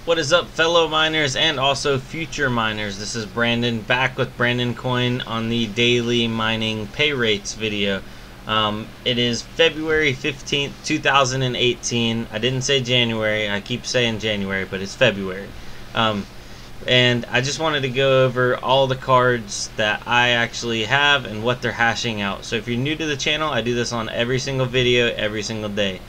What is up, fellow miners and also future miners? This is Brandon, back with Brandon Coin on the daily mining pay rates video. It is February 15th, 2018. I didn't say January. I keep saying January, but it's February. And I just wanted to go over all the cards that I actually have and what they're hashing out. So if you're new to the channel, I do this on every single video, every single day.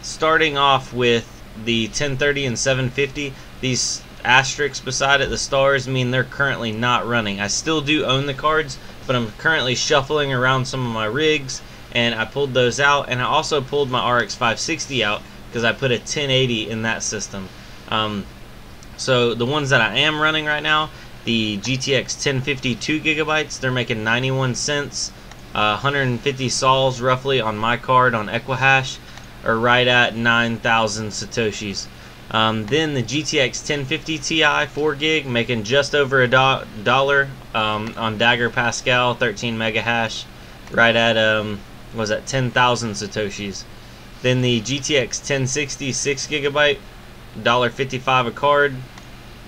Starting off with the 1030 and 750, these asterisks beside it, the stars, mean they're currently not running. I still do own the cards, but I'm currently shuffling around some of my rigs, and I pulled those out, and I also pulled my RX 560 out because I put a 1080 in that system. So the ones that I am running right now, the GTX 1050 2GB, they're making 91 cents, 150 sols roughly on my card on Equihash, are right at 9,000 satoshis. Then the GTX 1050 Ti 4GB making just over a dollar on Dagger Pascal 13 mega hash, right at was that 10,000 satoshis. Then the GTX 1060 6GB, $1.55 a card,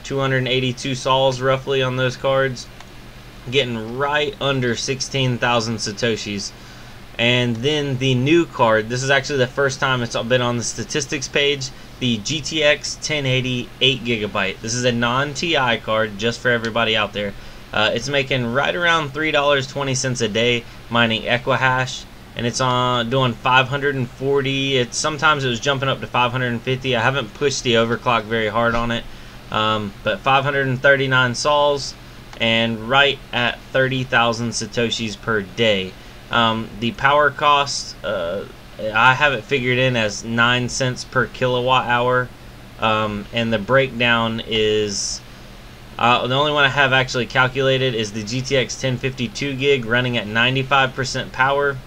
282 sols roughly on those cards, getting right under 16,000 satoshis. And then the new card, this is actually the first time it's been on the statistics page, the GTX 1080 8GB. This is a non-TI card, just for everybody out there. It's making right around $3.20 a day mining Equihash, and it's on doing 540. Sometimes it was jumping up to 550. I haven't pushed the overclock very hard on it, but 539 sols and right at 30,000 satoshis per day. The power cost, I have it figured in as 9 cents per kilowatt hour, and the breakdown is, the only one I have actually calculated is the GTX 1050 2GB running at 95% power.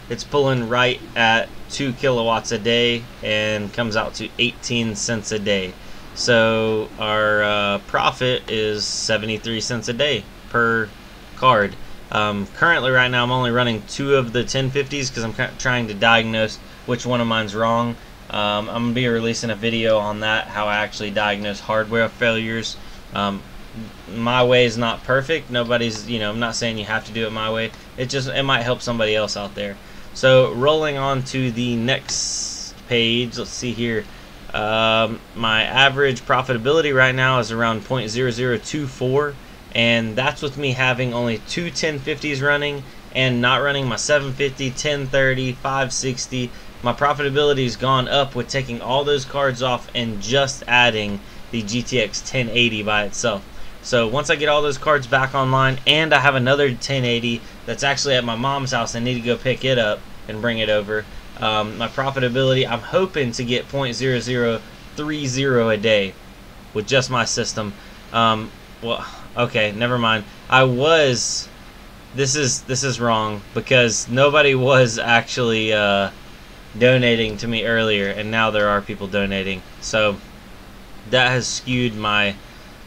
It's pulling right at 2 kilowatts a day and comes out to 18 cents a day. So our profit is 73 cents a day per card. Currently right now I'm only running 2 of the 1050s because I'm trying to diagnose which one of mine's wrong. I'm going to be releasing a video on that, how I actually diagnose hardware failures. My way is not perfect. Nobody's, I'm not saying you have to do it my way. It might help somebody else out there. So rolling on to the next page, let's see here. My average profitability right now is around 0.0024. And that's with me having only 2 1050s running and not running my 750, 1030, 560. My profitability has gone up with taking all those cards off and just adding the GTX 1080 by itself. So once I get all those cards back online, and I have another 1080 that's actually at my mom's house, I need to go pick it up and bring it over. My profitability, I'm hoping to get 0.0030 a day with just my system. Well, okay, never mind. This is wrong because nobody was actually donating to me earlier, and now there are people donating. So that has skewed my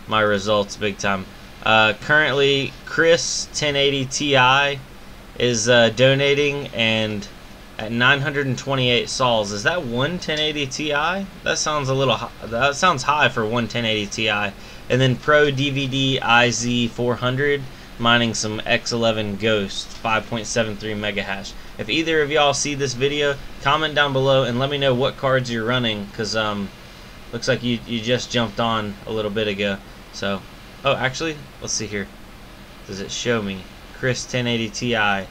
results big time. Currently, Chris 1080 Ti is donating, and at 928 sols. Is that one 1080 Ti? That sounds a little high. That sounds high for one 1080 Ti. And then Pro DVD IZ400 mining some X11 Ghost 5.73 mega hash. If either of y'all see this video, comment down below and let me know what cards you're running, because looks like you just jumped on a little bit ago. So, oh, actually, let's see here. Does it show me? Chris 1080 Ti.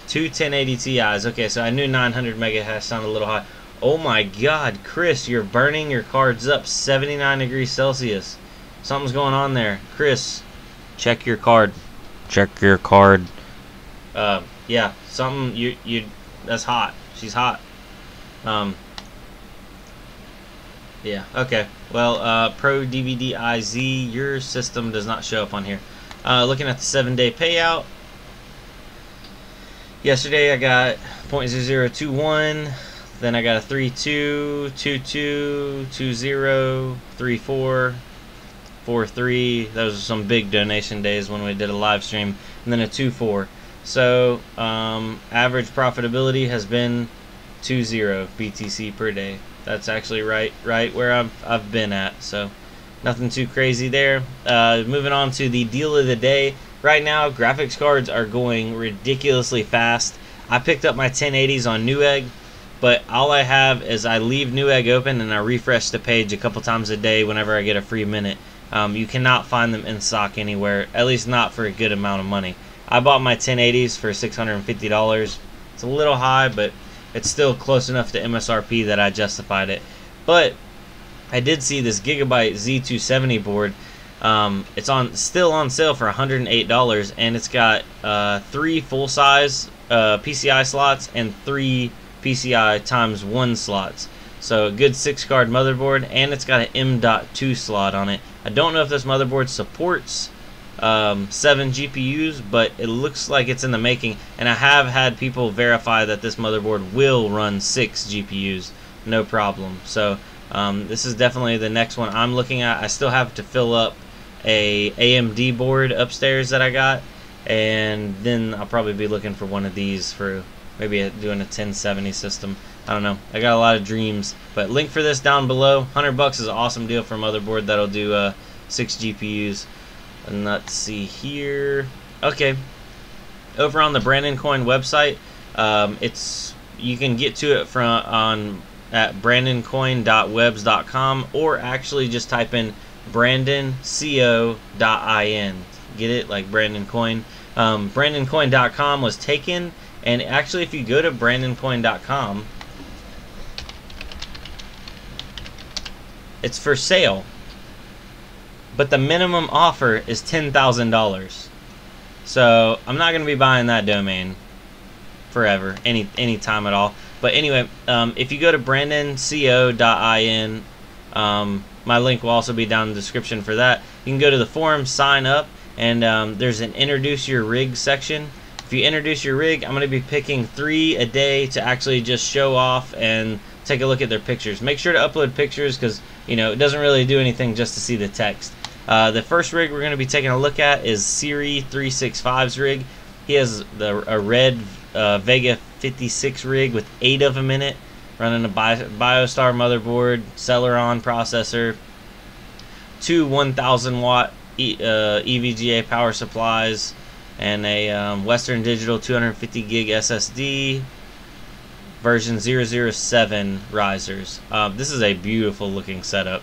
2 1080 Ti's. Okay, so I knew 900 mega hash sounded a little high. Oh my god, Chris, you're burning your cards up 79 degrees Celsius. Something's going on there. Chris, check your card. Check your card. Yeah, something, you that's hot. She's hot. Yeah, okay. Well, Pro DVD IZ, your system does not show up on here. Looking at the 7-day payout. Yesterday I got 0.0021. Then I got a 3.2, 2.2, 2.0, 3.4, 4.3. Those are some big donation days when we did a live stream. And then a 2.4. So average profitability has been BTC per day. That's actually right where I've been at, so nothing too crazy there. Moving on to the deal of the day. Right now, graphics cards are going ridiculously fast. I picked up my 1080s on Newegg, but all I have is I leave Newegg open and I refresh the page a couple times a day whenever I get a free minute. You cannot find them in stock anywhere, at least not for a good amount of money. I bought my 1080s for $650. It's a little high, but it's still close enough to MSRP that I justified it. But I did see this Gigabyte Z270 board. It's still on sale for $108, and it's got 3 full-size PCI slots and 3 PCI x 1 slots. So a good 6-card motherboard, and it's got an M.2 slot on it. I don't know if this motherboard supports 7 GPUs, but it looks like it's in the making, and I have had people verify that this motherboard will run 6 GPUs, no problem. So this is definitely the next one I'm looking at. I still have to fill up a AMD board upstairs that I got, and then I'll probably be looking for one of these for maybe doing a 1070 system. I don't know. I got a lot of dreams, but link for this down below. $100 is an awesome deal for a motherboard that'll do 6 GPUs. And let's see here. Okay, over on the Brandon Coin website, you can get to it at brandoncoin.webs.com, or actually just type in brandonco.in. Get it? Like Brandon Coin. brandoncoin.com was taken, and actually if you go to brandoncoin.com, it's for sale, but the minimum offer is $10,000. So I'm not going to be buying that domain forever, any time at all. But anyway, if you go to brandonco.in, my link will also be down in the description for that. You can go to the forum, sign up, and there's an introduce your rig section. If you introduce your rig, I'm going to be picking 3 a day to actually just show off and take a look at their pictures. Make sure to upload pictures, because it doesn't really do anything just to see the text. The first rig we're going to be taking a look at is Siri 365's rig. He has a red Vega 56 rig with 8 of them in it, running a BioStar motherboard, Celeron processor, 2 1000 watt EVGA power supplies, and a Western Digital 250 gig SSD, version 007 risers. This is a beautiful looking setup.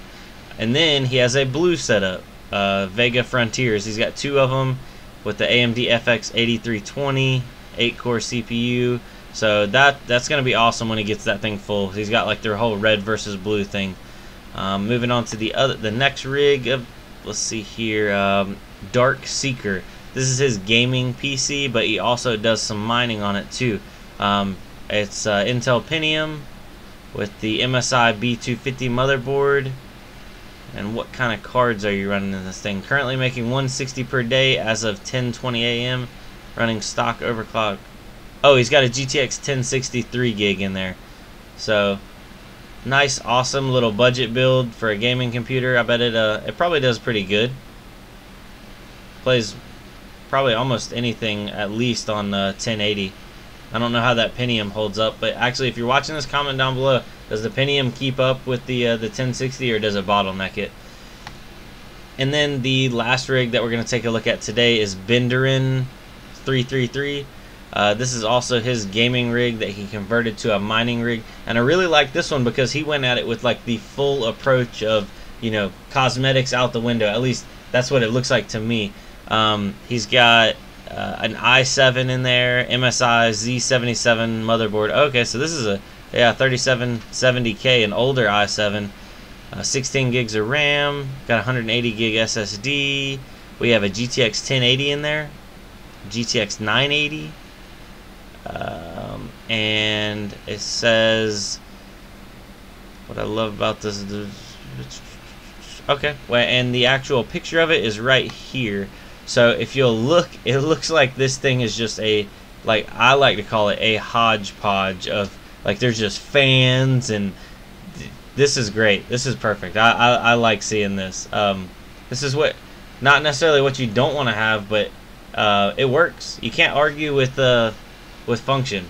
And then he has a blue setup, Vega Frontiers. He's got 2 of them with the AMD FX 8320 8-core CPU. So that's going to be awesome when he gets that thing full. He's got like their whole red versus blue thing. Moving on to the next rig. Let's see here, DarkSecret. This is his gaming PC, but he also does some mining on it too. It's Intel Pentium with the MSI B250 motherboard. And what kind of cards are you running in this thing? Currently making 160 per day as of 10:20 a.m. Running stock overclock. Oh, he's got a GTX 1060 3 gig in there. So nice, awesome little budget build for a gaming computer. I bet it probably does pretty good. Plays probably almost anything at least on 1080. I don't know how that Pentium holds up, but actually if you're watching this, comment down below. Does the Pentium keep up with the 1060, or does it bottleneck it? And then the last rig that we're going to take a look at today is Benderin 333. This is also his gaming rig that he converted to a mining rig, and I really like this one because he went at it with like the full approach of cosmetics out the window. At least that's what it looks like to me. He's got an i7 in there, MSI Z77 motherboard. Okay, so this is a 3770K, an older i7, 16 gigs of RAM, got 180 gig SSD. We have a GTX 1080 in there, GTX 980, and it says, what I love about this, okay, well, and the actual picture of it is right here. So if you'll look, it looks like this thing is just I like to call it a hodgepodge of, like, there's just fans, and this is great. This is perfect. I like seeing this. This is not necessarily what you don't want to have, but it works. You can't argue with function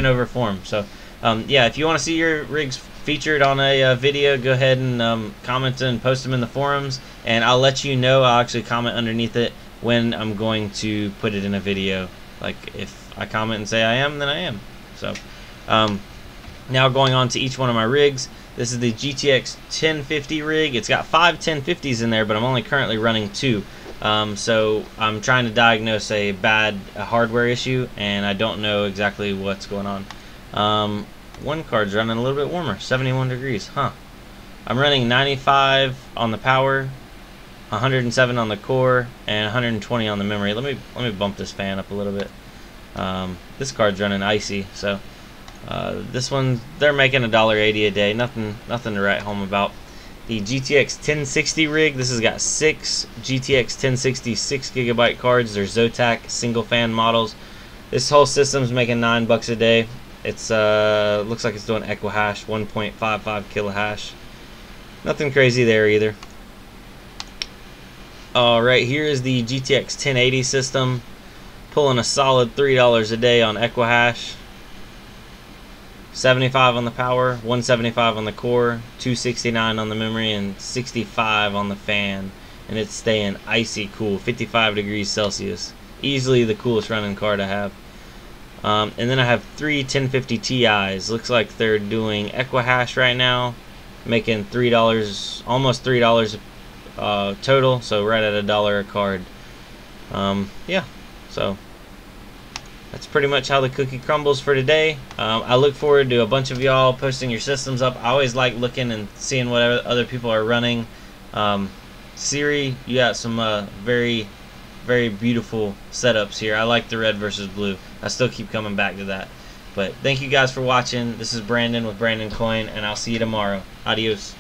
over form. So yeah, if you want to see your rigs featured on a video, go ahead and comment and post them in the forums, and I'll let you know. I'll actually comment underneath it when I'm going to put it in a video. Like, if I comment and say I am, then I am. So now going on to each one of my rigs. This is the GTX 1050 rig. It's got 5 1050s in there, but I'm only currently running 2. So I'm trying to diagnose a bad hardware issue, and I don't know exactly what's going on. One card's running a little bit warmer, 71 degrees, huh? I'm running 95 on the power, 107 on the core, and 120 on the memory. Let me bump this fan up a little bit. This card's running icy, so this one, they're making $1.80 a day. Nothing to write home about. The GTX 1060 rig. This has got 6 GTX 1060 6GB cards. They're Zotac single fan models. This whole system's making $9 a day. It's looks like it's doing EquiHash 1.55 kilohash. Nothing crazy there either. Alright, here is the GTX 1080 system, pulling a solid $3 a day on EquiHash. 75 on the power, 175 on the core, 269 on the memory, and 65 on the fan. And it's staying icy cool, 55 degrees Celsius. Easily the coolest running card I have. And then I have 3 1050 Ti's. Looks like they're doing EquiHash right now, making $3, almost $3 total, so right at $1 a card. Yeah, so that's pretty much how the cookie crumbles for today. I look forward to a bunch of y'all posting your systems up. I always like looking and seeing what other people are running. Siri, you got some very beautiful setups here. I like the red versus blue. I still keep coming back to that. But thank you guys for watching. This is Brandon with Brandon Coin, and I'll see you tomorrow. Adios.